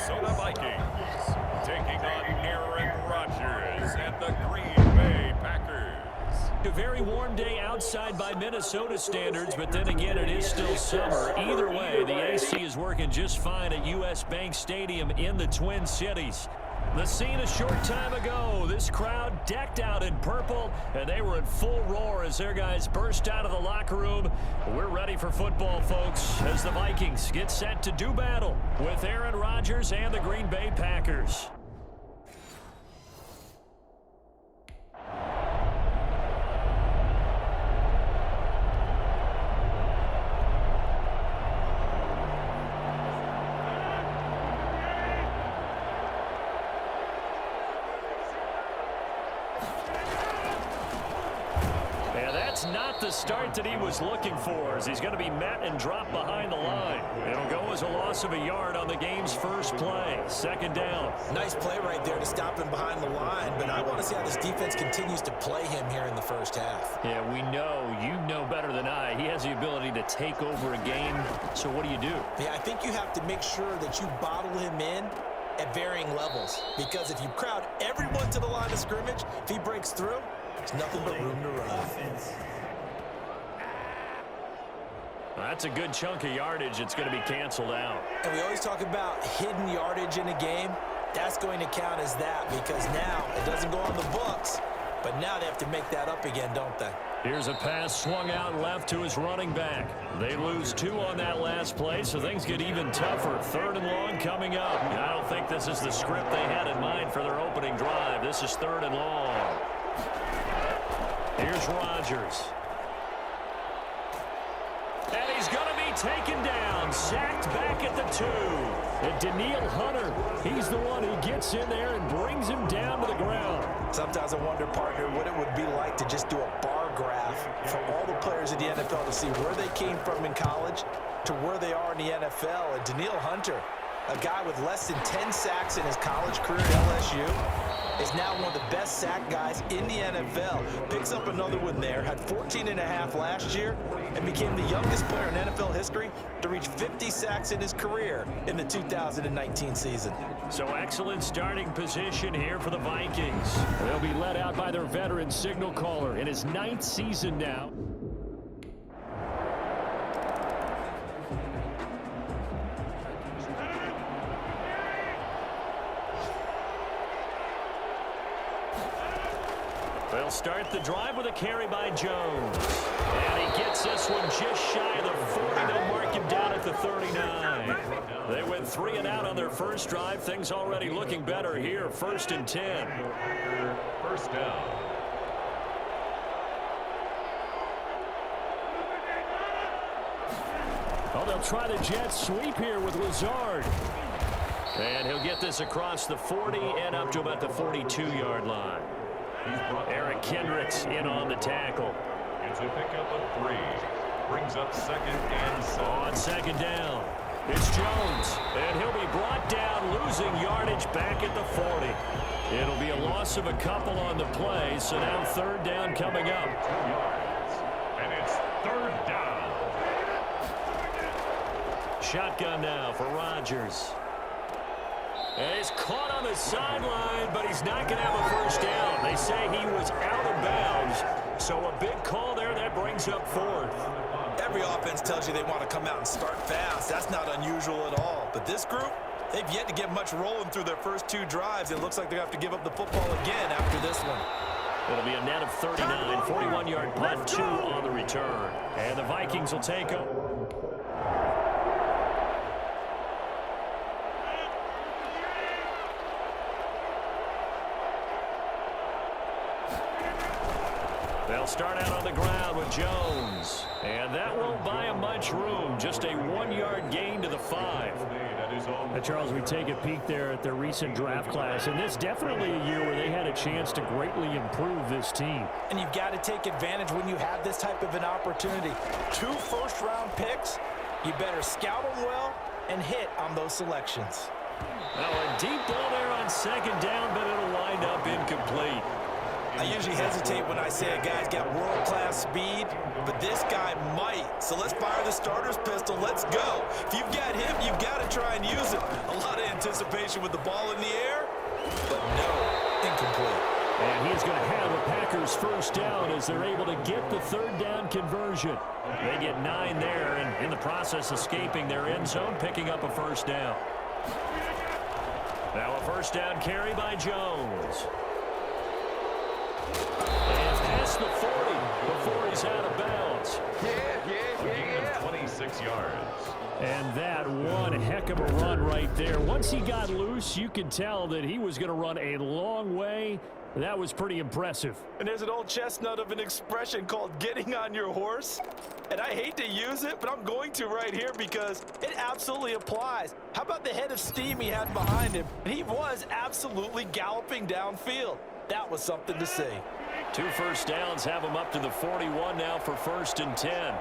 Minnesota Vikings, taking on Aaron Rodgers and the Green Bay Packers. A very warm day outside by Minnesota standards, but then again, it is still summer. Either way, the AC is working just fine at U.S. Bank Stadium in the Twin Cities. The scene a short time ago, this crowd decked out in purple, and they were in full roar as their guys burst out of the locker room. We're ready for football, folks, as the Vikings get set to do battle with Aaron Rodgers and the Green Bay Packers. Not the start that he was looking for, as he's going to be met and dropped behind the line. It'll go as a loss of a yard on the game's first play. Second down. Nice play right there to stop him behind the line, but I want to see how this defense continues to play him here in the first half. Yeah, we know. You know better than I. He has the ability to take over a game, so what do you do? Yeah, I think you have to make sure that you bottle him in at varying levels, because if you crowd everyone to the line of scrimmage, if he breaks through, there's nothing but room to run. That's a good chunk of yardage. It's going to be canceled out. And we always talk about hidden yardage in a game. That's going to count as that, because now it doesn't go on the books, but now they have to make that up again, don't they? Here's a pass swung out left to his running back. They lose 2 on that last play, so things get even tougher. Third and long coming up. And I don't think this is the script they had in mind for their opening drive. This is 3rd and long. Here's Rodgers. And he's going to be taken down, sacked back at the 2. And Danielle Hunter, he's the one who gets in there and brings him down to the ground. Sometimes I wonder, partner, what it would be like to just do a bar graph for all the players in the NFL to see where they came from in college to where they are in the NFL. And Danielle Hunter, a guy with less than 10 sacks in his college career at LSU, is now one of the best sack guys in the NFL. Picks up another one there, had 14.5 last year, and became the youngest player in NFL history to reach 50 sacks in his career in the 2019 season. So excellent starting position here for the Vikings. They'll be led out by their veteran signal caller in his 9th season now. They'll start the drive with a carry by Jones. And he gets this one just shy of the 40. They'll mark him down at the 39. They went 3 and out on their first drive. Things already looking better here. 1st and 10. First down. Oh, they'll try the jet sweep here with Lazard. And he'll get this across the 40 and up to about the 42-yard line. Eric Kendricks in on the tackle. It's a pickup of 3. Brings up 2nd and 7. On 2nd down, it's Jones. And he'll be brought down, losing yardage back at the 40. It'll be a loss of a couple on the play, so now 3rd down coming up. 2 yards. And it's 3rd down. Shotgun now for Rodgers. And he's caught on the sideline, but he's not going to have a first down. They say he was out of bounds. So a big call there that brings up 4th. Every offense tells you they want to come out and start fast. That's not unusual at all. But this group, they've yet to get much rolling through their first 2 drives. It looks like they have to give up the football again after this one. It'll be a net of 39, 41-yard punt, 2 on the return. And the Vikings will take over. They'll start out on the ground with Jones. And that won't buy him much room. Just a 1-yard gain to the 5. Charles, we take a peek there at their recent draft class. And this definitely a year where they had a chance to greatly improve this team. And you've got to take advantage when you have this type of an opportunity. 2 first-round picks. You better scout them well and hit on those selections. Well, a deep ball there on 2nd down, but it'll wind up incomplete. I usually hesitate when I say a guy's got world-class speed, but this guy might. So let's fire the starter's pistol. Let's go. If you've got him, you've got to try and use it. A lot of anticipation with the ball in the air, but no, incomplete. And he's going to have a Packers first down as they're able to get the third down conversion. They get 9 there, and in the process escaping their end zone, picking up a first down. Now a first down carry by Jones. And past the 40 before he's out of bounds. Yeah. 26 yards. And that one heck of a run right there. Once he got loose, you could tell that he was going to run a long way. That was pretty impressive. And there's an old chestnut of an expression called getting on your horse. And I hate to use it, but I'm going to right here because it absolutely applies. How about the head of steam he had behind him? And he was absolutely galloping downfield. That was something to see. 2 first downs have him up to the 41 now for 1st and 10.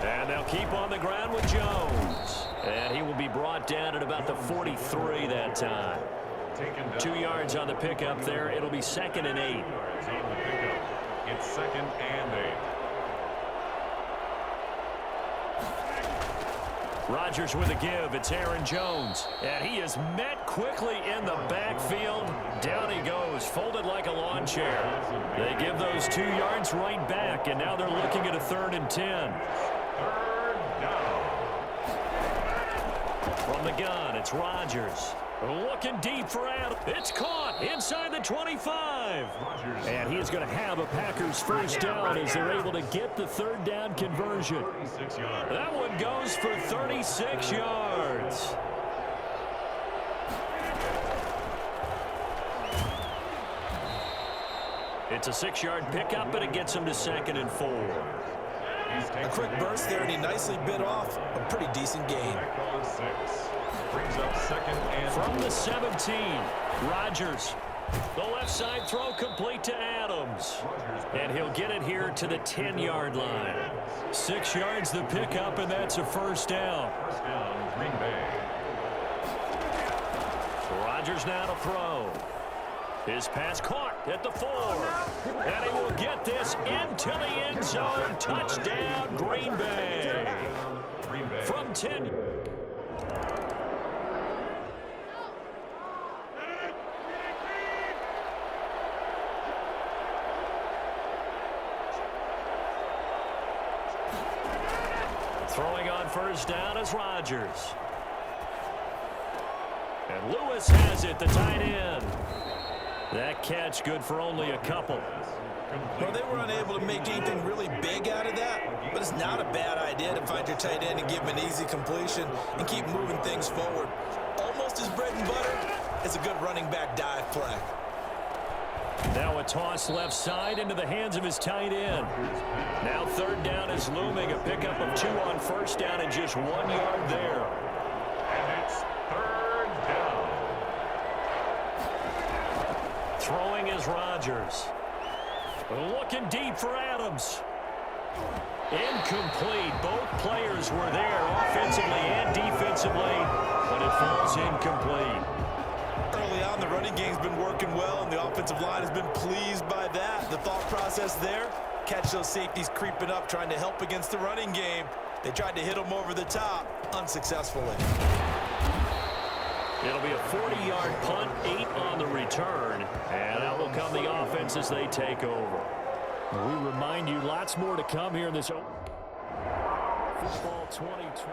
And they'll keep on the ground with Jones. And he will be brought down at about the 43 that time. 2 yards on the pickup there. It'll be 2nd and 8. It's 2nd and 8. Rodgers with a give. It's Aaron Jones. And he is met quickly in the backfield. Down he goes, folded like a lawn chair. They give those 2 yards right back, and now they're looking at a 3rd and 10. 3rd down. From the gun, it's Rodgers. Looking deep for Adam. It's caught inside the 25. And he's going to have a Packers first down as they're able to get the 3rd down conversion. That one goes for 36 yards. It's a 6-yard pickup, but it gets him to 2nd and 4. A quick burst there, and he nicely bit off a pretty decent gain. Brings up 2nd and from the 17. Rodgers. The left side throw complete to Adams. And he'll get it here to the 10-yard line. 6 yards the pickup, and that's a first down. First down, Green Bay. Rodgers now to throw. His pass caught at the 4. And he will get this into the end zone. Touchdown, Green Bay. From 10. Throwing on first down is Rodgers. And Lewis has it, the tight end. That catch good for only a couple. Well, they were unable to make anything really big out of that, but it's not a bad idea to find your tight end and give him an easy completion and keep moving things forward. Almost his bread and butter is a good running back dive play. Now a toss left side into the hands of his tight end. Now 3rd down is looming. A pickup of 2 on first down and just 1 yard there. And it's 3rd down. Throwing is Rodgers. Looking deep for Adams. Incomplete. Both players were there offensively and defensively, but it falls incomplete. Early on, the running game's been working well, and the offensive line has been pleased by that. The thought process there, catch those safeties creeping up, trying to help against the running game. They tried to hit them over the top, unsuccessfully. It'll be a 40-yard punt, 8 on the return, and out will come the offense as they take over. We remind you, lots more to come here in this football 2020.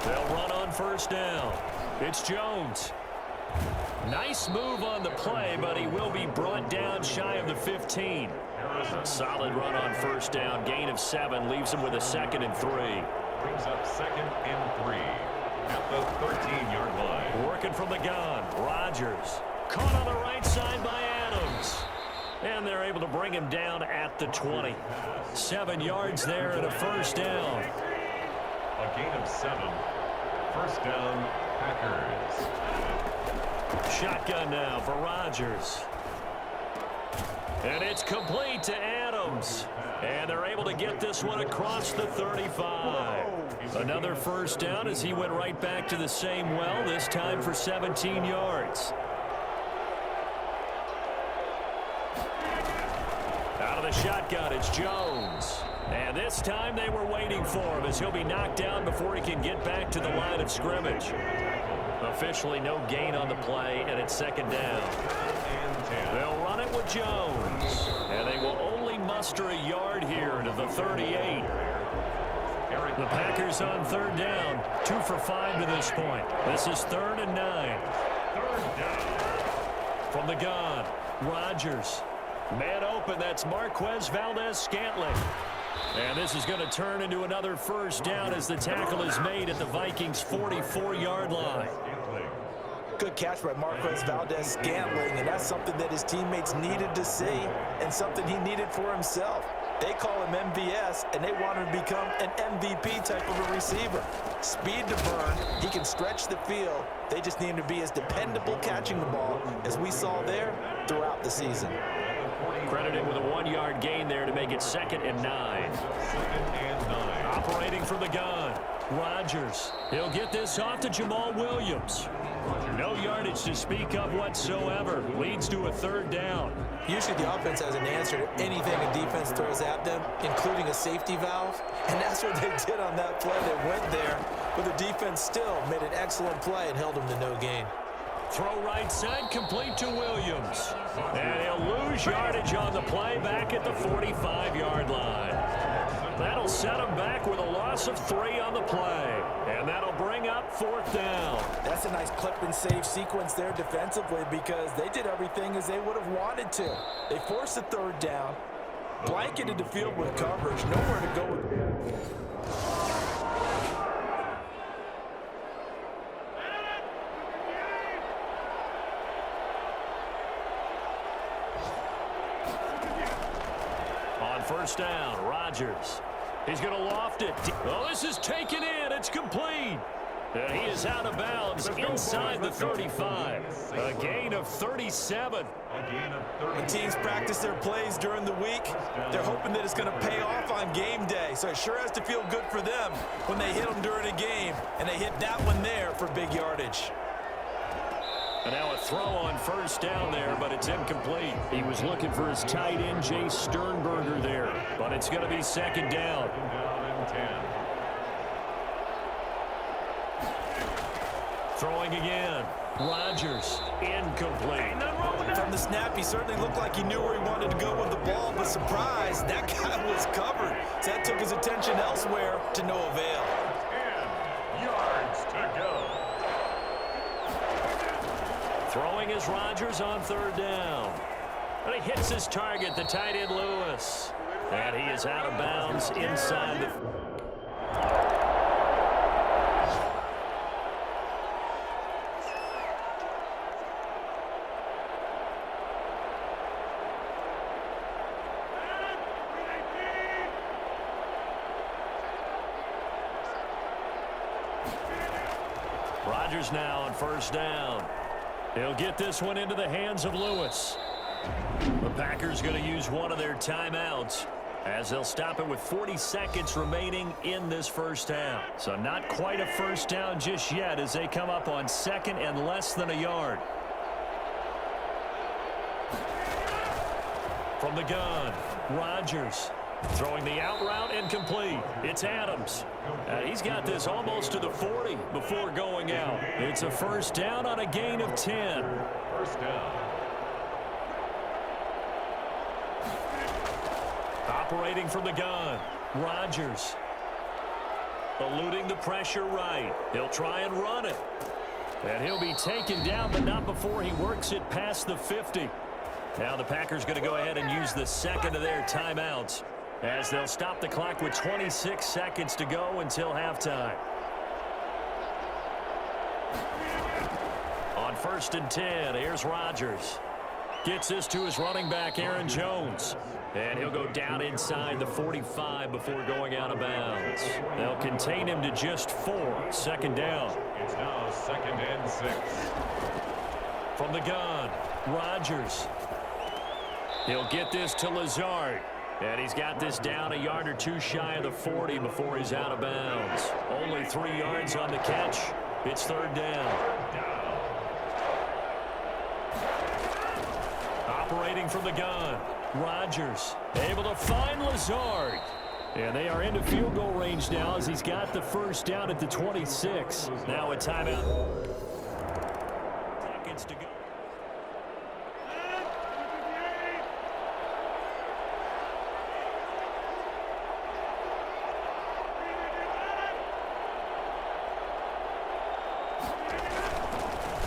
They'll run on first down. It's Jones. Nice move on the play, but he will be brought down shy of the 15. Solid run on first down. Gain of 7 leaves him with a 2nd and 3. Brings up 2nd and 3 at the 13-yard line. Working from the gun. Rodgers. Caught on the right side by Adams. And they're able to bring him down at the 20. 7 yards there and a first down. A gain of 7. First down, Packers. Shotgun now for Rodgers. And it's complete to Adams. And they're able to get this one across the 35. Another first down as he went right back to the same well, this time for 17 yards. Out of the shotgun, it's Jones. And this time they were waiting for him as he'll be knocked down before he can get back to the line of scrimmage. Officially no gain on the play, and it's second down. They'll run it with Jones. And they will only muster a yard here to the 38. The Packers on third down, 2 for 5 to this point. This is 3rd and 9. From the gun, Rodgers. Man open, that's Marquez Valdez-Scantling. And this is going to turn into another first down as the tackle is made at the Vikings' 44-yard line. Good catch by Marquez Valdez-Scantling, and that's something that his teammates needed to see and something he needed for himself. They call him MVS, and they want him to become an MVP type of a receiver. Speed to burn. He can stretch the field. They just need him to be as dependable catching the ball as we saw there throughout the season. Credited with a 1-yard gain there to make it 2nd and 9. Operating from the gun, Rodgers. He'll get this off to Jamal Williams. No yardage to speak of whatsoever. Leads to a 3rd down. Usually the offense has an answer to anything a defense throws at them, including a safety valve. And that's what they did on that play. They went there, but the defense still made an excellent play and held them to no gain. Throw right side, complete to Williams. And he'll lose yardage on the play back at the 45-yard line. That'll set him back with a loss of 3 on the play. And that'll bring up 4th down. That's a nice clip and save sequence there defensively because they did everything as they would have wanted to. They forced the 3rd down, blanketed the field with coverage, nowhere to go with. First down, Rodgers. He's going to loft it. Oh, this is taken in. It's complete. And he is out of bounds inside the 35. A gain of 37. The teams practice their plays during the week. They're hoping that it's going to pay off on game day. So it sure has to feel good for them when they hit them during a game. And they hit that one there for big yardage. And now a throw on first down there, but it's incomplete. He was looking for his tight end, Jay Sternberger there. But it's going to be 2nd down. Throwing again. Rodgers, incomplete. From the snap, he certainly looked like he knew where he wanted to go with the ball, but surprise, that guy was covered. So that took his attention elsewhere to no avail. 10 yards to go. Throwing is Rodgers on 3rd down. But he hits his target, the tight end Lewis. And he is out of bounds inside the... Rodgers now on first down. He'll get this one into the hands of Lewis. The Packers going to use one of their timeouts as they'll stop it with 40 seconds remaining in this first half. So not quite a first down just yet as they come up on 2nd and less than a yard. From the gun, Rodgers. Throwing the out route incomplete. It's Adams. He's got this almost to the 40 before going out. It's a first down on a gain of 10. First down. Operating from the gun, Rodgers. Eluding the pressure right. He'll try and run it. And he'll be taken down, but not before he works it past the 50. Now the Packers going to go ahead and use the 2nd of their timeouts, as they'll stop the clock with 26 seconds to go until halftime. On 1st and 10, here's Rodgers. Gets this to his running back, Aaron Jones. And he'll go down inside the 45 before going out of bounds. They'll contain him to just 4. 2nd down. It's now 2nd and 6. From the gun, Rodgers. He'll get this to Lazard. And he's got this down a yard or two shy of the 40 before he's out of bounds. Only 3 yards on the catch. It's third down. Operating from the gun, Rodgers able to find Lazard. And they are into field goal range now as he's got the first down at the 26. Now a timeout. Seconds to go.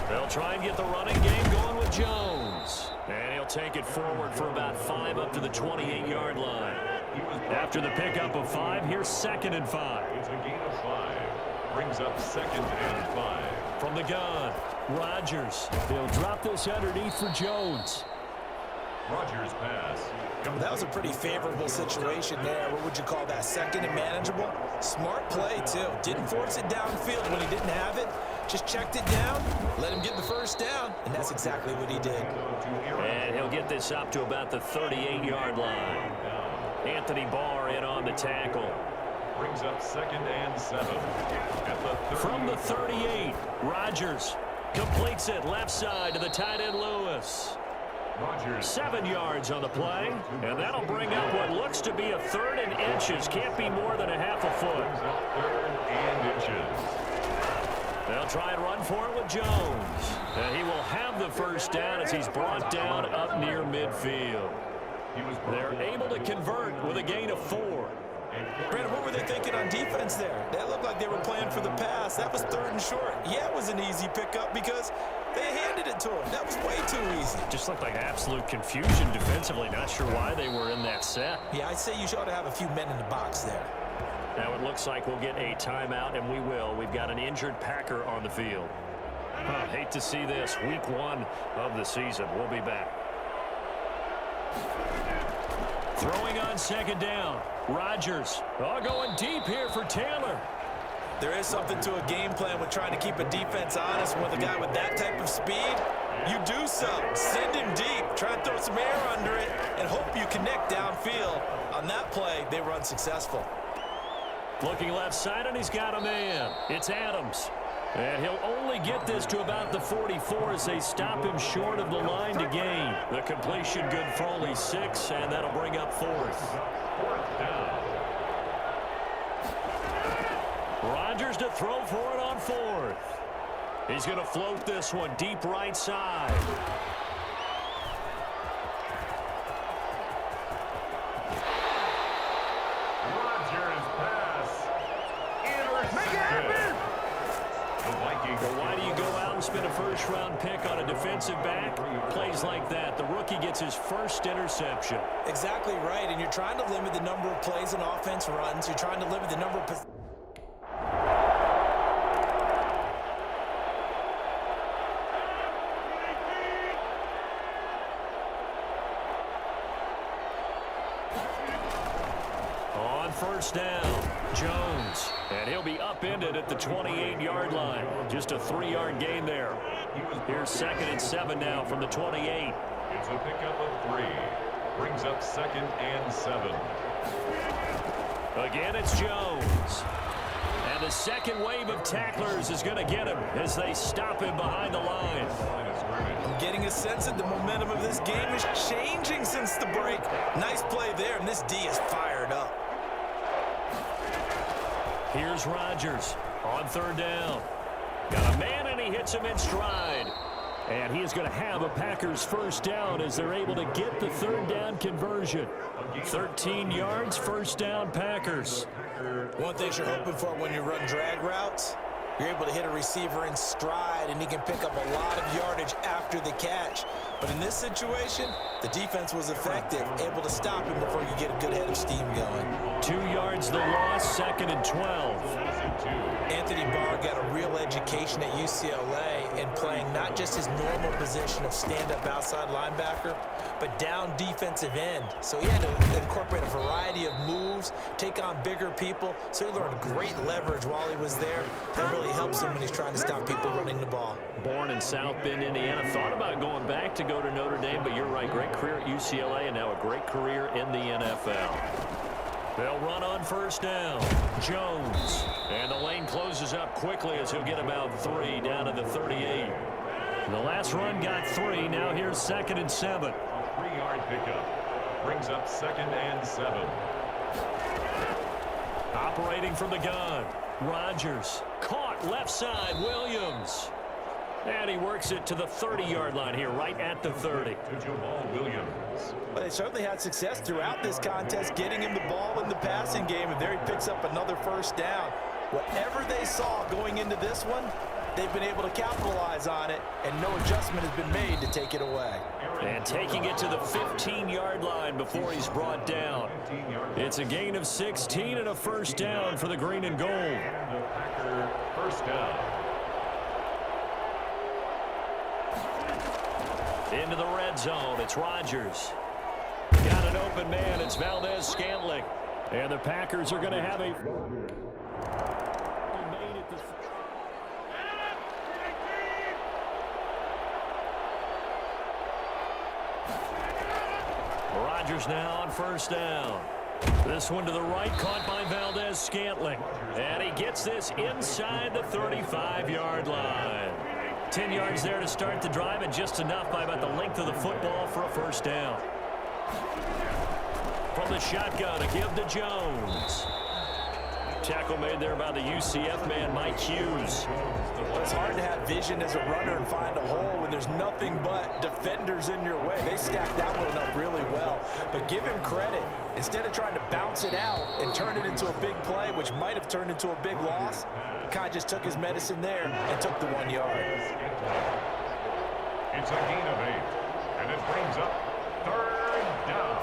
They'll try and get the running game going with Jones. And he'll take it forward for about 5 up to the 28-yard line. After the pickup of 5, here's 2nd and 5. It's a gain of 5. Brings up 2nd and 5. From the gun, Rodgers. They'll drop this underneath for Jones. Rodgers pass. That was a pretty favorable situation there. What would you call that? 2nd and manageable? Smart play, too. Didn't force it downfield when he didn't have it. Just checked it down, let him get the first down, and that's exactly what he did. And he'll get this up to about the 38-yard line. Anthony Barr in on the tackle. Brings up 2nd and 7. At the 30. From the 38, Rodgers completes it left side to the tight end Lewis. Rodgers. 7 yards on the play, and that'll bring up what looks to be a 3rd and inches. Can't be more than a half a foot. 3rd and inches. They'll try and run for it with Jones. And he will have the first down as he's brought down up near midfield. They're able to convert with a gain of 4. Brandon, what were they thinking on defense there? That looked like they were playing for the pass. That was 3rd and short. Yeah, it was an easy pickup because they handed it to him. That was way too easy. Just looked like absolute confusion defensively. Not sure why they were in that set. Yeah, I'd say you ought to have a few men in the box there. Now it looks like we'll get a timeout, and we will. We've got an injured Packer on the field. Hate to see this. Week 1 of the season. We'll be back. Throwing on 2nd down. Rodgers. Going deep here for Taylor. There is something to a game plan with trying to keep a defense honest with a guy with that type of speed. You do so. Send him deep. Try and throw some air under it and hope you connect downfield. On that play, they were unsuccessful. Looking left side, and he's got a man. It's Adams. And he'll only get this to about the 44 as they stop him short of the line to gain. The completion good for only 6, and that'll bring up 4th. Rodgers to throw for it on 4th. He's going to float this one deep right side. Well, why do you go out and spend a first-round pick on a defensive back? Plays like that. The rookie gets his first interception. Exactly right, and you're trying to limit the number of plays an offense runs. You're trying to limit the number of... On first down, Jones. And he'll be upended at the 28-yard line. Just a 3-yard gain there. Here's 2nd and 7 now from the 28. It's a pickup of 3. Brings up 2nd and 7. Again, it's Jones. And the second wave of tacklers is going to get him as they stop him behind the line. I'm getting a sense that the momentum of this game is changing since the break. Nice play there, and this D is fired up. Here's Rodgers on 3rd down. Got a man, and he hits him in stride. And he is going to have a Packers first down as they're able to get the 3rd down conversion. 13 yards, first down Packers. One thing you're hoping for when you run drag routes, you're able to hit a receiver in stride, and he can pick up a lot of yardage after the catch. But in this situation, the defense was effective, able to stop him before you get a good head of steam going. 2 yards the loss, 2nd and 12. Anthony Barr got a real education at UCLA in playing not just his normal position of stand-up outside linebacker, but down defensive end. So he had to incorporate a variety of moves, take on bigger people. So he learned great leverage while he was there. That really helps him when he's trying to stop people running the ball. ball. Born in South Bend, Indiana. Thought about going back to go to Notre Dame, but you're right. Great career at UCLA and now a great career in the NFL. They'll run on first down. Jones. And the lane closes up quickly as he'll get about 3 down to the 38. The last run got 3. Now here's 2nd and 7. 3-yard pickup. Brings up 2nd and 7. Operating from the gun. Rodgers. Caught left side. Williams. And he works it to the 30-yard line here, right at the 30. To Jamal Williams. Well, they certainly had success throughout this contest, getting him the ball in the passing game, and there he picks up another first down. Whatever they saw going into this one, they've been able to capitalize on it, and no adjustment has been made to take it away. And taking it to the 15-yard line before he's brought down. It's a gain of 16 and a first down for the green and gold. The Packer first down. Into the red zone, it's Rodgers. Got an open man, it's Valdez-Scantling. And the Packers are going to have a... Rodgers now on first down. This one to the right, caught by Valdez-Scantling. And he gets this inside the 35-yard line. 10 yards there to start the drive, and just enough by about the length of the football for a first down. From the shotgun, a give to Jones. Tackle made there by the UCF man, Mike Hughes. It's hard to have vision as a runner and find a hole when there's nothing but defenders in your way. They stacked that one up really well. But give him credit. Instead of trying to bounce it out and turn it into a big play, which might have turned into a big loss, Kai just took his medicine there and took the 1 yard. It's a gain of 8, and it brings up 3rd down.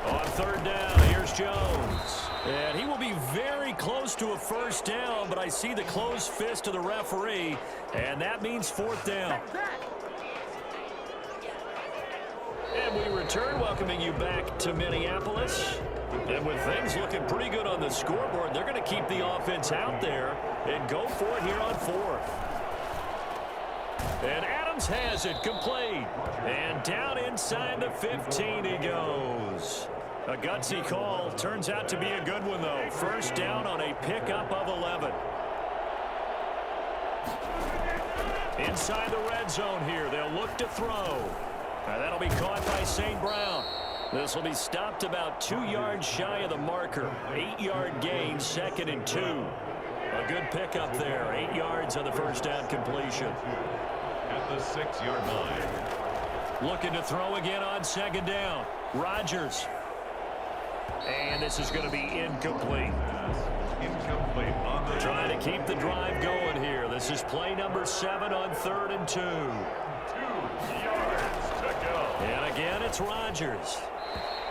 On 3rd down, here's Jones. And he will be very close to a first down, but I see the closed fist of the referee, and that means 4th down. And we return, welcoming you back to Minneapolis. And with things looking pretty good on the scoreboard, they're going to keep the offense out there and go for it here on 4th. And Adams has it complete. And down inside the 15 he goes. A gutsy call. Turns out to be a good one, though. First down on a pickup of 11. Inside the red zone here. They'll look to throw. And that'll be caught by St. Brown. This will be stopped about 2 yards shy of the marker. 8-yard gain, 2nd and 2. A good pickup there. 8 yards on the first down completion. At the 6-yard line. Looking to throw again on 2nd down. Rodgers. And this is going to be incomplete. Incomplete on the Trying to keep the drive going here. This is play number 7 on 3rd and 2. 2 yards to go. And again, it's Rodgers.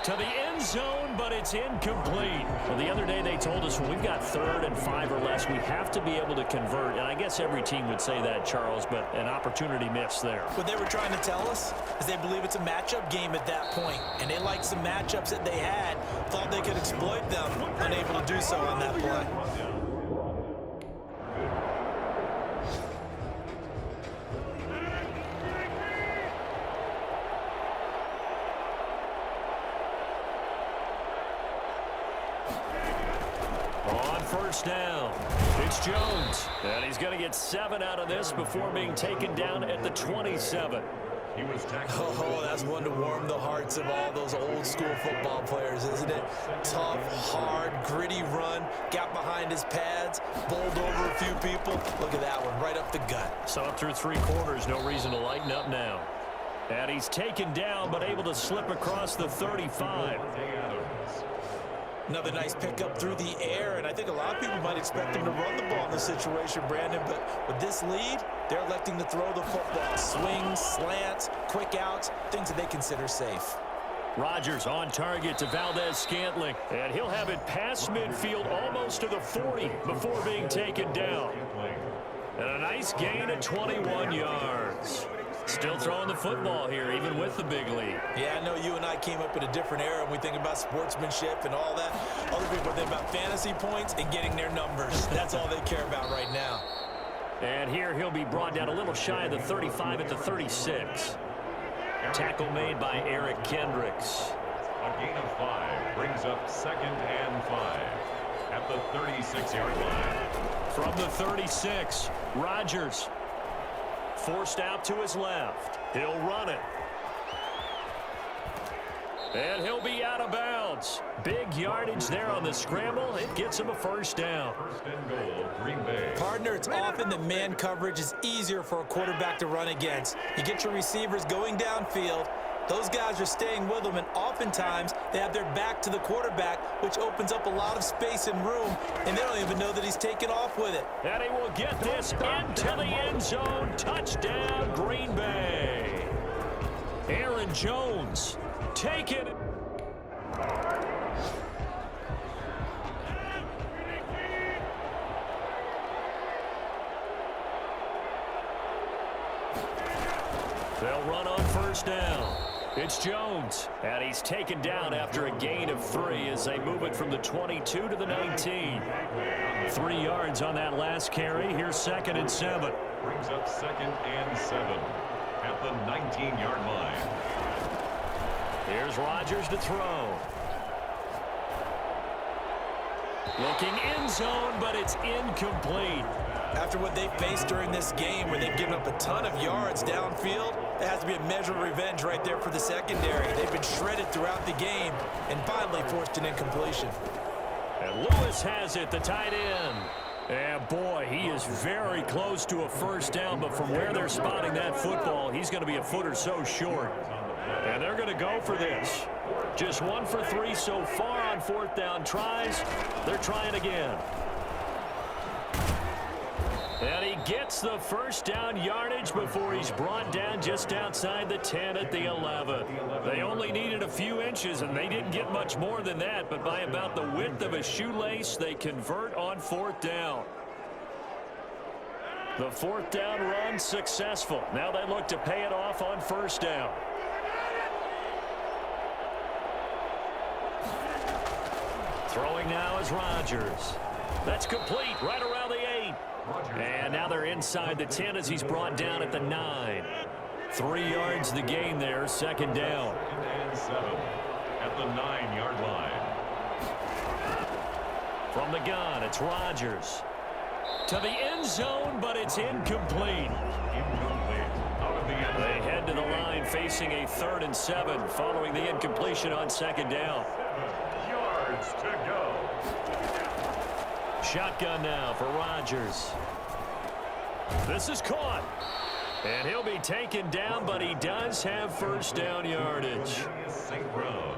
To the end zone, but it's incomplete. Well, the other day they told us when we've got 3rd and 5 or less, we have to be able to convert. And I guess every team would say that, Charles, but an opportunity missed there. What they were trying to tell us is they believe it's a matchup game at that point, and they liked some matchups that they had, thought they could exploit them, unable to do so on that play. First down. It's Jones. And he's going to get 7 out of this before being taken down at the 27. He was tackled. Oh, that's one to warm the hearts of all those old school football players, isn't it? Tough, hard, gritty run. Got behind his pads, bowled over a few people. Look at that one, right up the gut. So up through 3 quarters, no reason to lighten up now. And he's taken down, but able to slip across the 35. Another nice pickup through the air, and I think a lot of people might expect him to run the ball in this situation, Brandon, but with this lead, they're electing to throw the football. Swings, slants, quick outs, things that they consider safe. Rodgers on target to Valdez-Scantling, and he'll have it past midfield almost to the 40 before being taken down. And a nice gain of 21 yards. Still throwing the football here, even with the big lead. Yeah, I know you and I came up in a different era when we think about sportsmanship and all that. Other people think about fantasy points and getting their numbers. That's all they care about right now. And here he'll be brought down a little shy of the 35 at the 36. Tackle made by Eric Kendricks. A gain of 5 brings up 2nd and 5 at the 36-yard line. From the 36, Rodgers forced out to his left. He'll run it. And he'll be out of bounds. Big yardage there on the scramble. It gets him a first down. First and goal, Green Bay. Partner, it's often that man coverage is easier for a quarterback to run against. You get your receivers going downfield. Those guys are staying with them, and oftentimes they have their back to the quarterback, which opens up a lot of space and room, and they don't even know that he's taken off with it. And he will get this into the end zone. Touchdown, Green Bay. Aaron Jones taking it. They'll run on first down. It's Jones, and he's taken down after a gain of 3 as they move it from the 22 to the 19. 3 yards on that last carry. Here's 2nd and 7. Brings up 2nd and 7 at the 19-yard line. Here's Rodgers to throw. Looking end zone, but it's incomplete. After what they faced during this game, where they've given up a ton of yards downfield, there has to be a measure of revenge right there for the secondary. They've been shredded throughout the game and finally forced an incompletion. And Lewis has it, the tight end. And boy, he is very close to a first down, but from where they're spotting that football, he's going to be a foot or so short. And they're going to go for this. Just 1 for 3 so far on 4th down tries. They're trying again. And he gets the first down yardage before he's brought down just outside the 10 at the 11. They only needed a few inches, and they didn't get much more than that, but by about the width of a shoelace, they convert on 4th down. The 4th down run successful. Now they look to pay it off on first down. Throwing now is Rodgers. That's complete right around the 8. And now they're inside the 10 as he's brought down at the 9. 3 yards the gain there, 2nd down. 2nd and 7 at the 9-yard line. From the gun, it's Rodgers. To the end zone, but it's incomplete. Incomplete. Out of the end zone. They head to the line facing a 3rd and 7 following the incompletion on 2nd down. 7 yards to go. Shotgun now for Rodgers. This is caught. And he'll be taken down, but he does have first down yardage. St. Brown.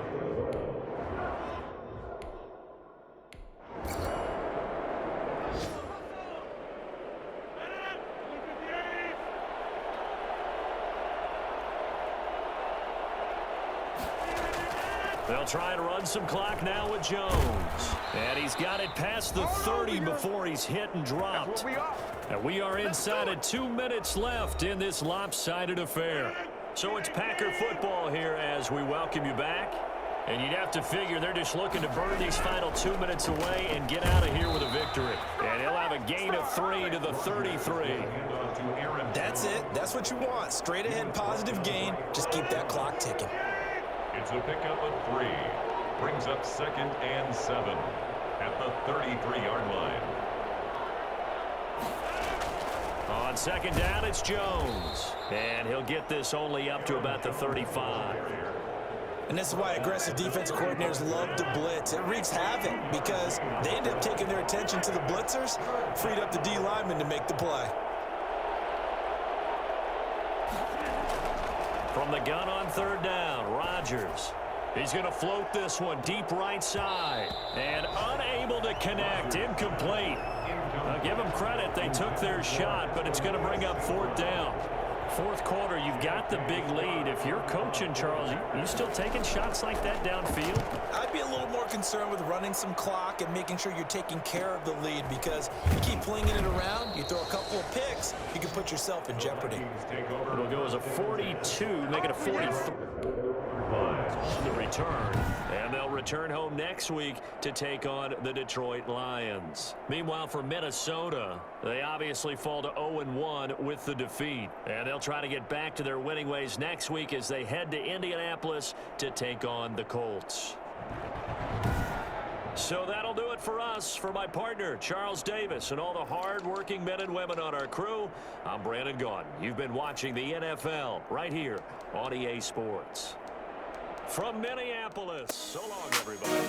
They'll try and run some clock now with Jones. And he's got it past the 30 before he's hit and dropped. And we are inside of 2 minutes left in this lopsided affair. So it's Packer football here as we welcome you back. And you'd have to figure they're just looking to burn these final 2 minutes away and get out of here with a victory. And he'll have a gain of 3 to the 33. That's it. That's what you want. Straight ahead positive gain. Just keep that clock ticking. It's a pickup of 3. Brings up 2nd and 7 at the 33-yard line. On 2nd down, it's Jones. And he'll get this only up to about the 35. And this is why aggressive defensive coordinators love to blitz. It wreaks havoc because they end up taking their attention to the blitzers, freed up the D lineman to make the play. From the gun on 3rd down, Rodgers. He's going to float this one deep right side. And unable to connect, incomplete. Now give them credit, they took their shot, but it's going to bring up 4th down. 4th quarter, you've got the big lead. If you're coaching, Charles, you still taking shots like that downfield? I'd be a little more concerned with running some clock and making sure you're taking care of the lead, because you keep flinging it around, you throw a couple of picks, you can put yourself in jeopardy. It'll go as a 42, make it a 43. The return, and they'll return home next week to take on the Detroit Lions. Meanwhile, for Minnesota, they obviously fall to 0-1 with the defeat, and they'll try to get back to their winning ways next week as they head to Indianapolis to take on the Colts. So that'll do it for us. For my partner, Charles Davis, and all the hard-working men and women on our crew, I'm Brandon Gaudin. You've been watching the NFL right here on EA Sports. From Minneapolis, so long, everybody.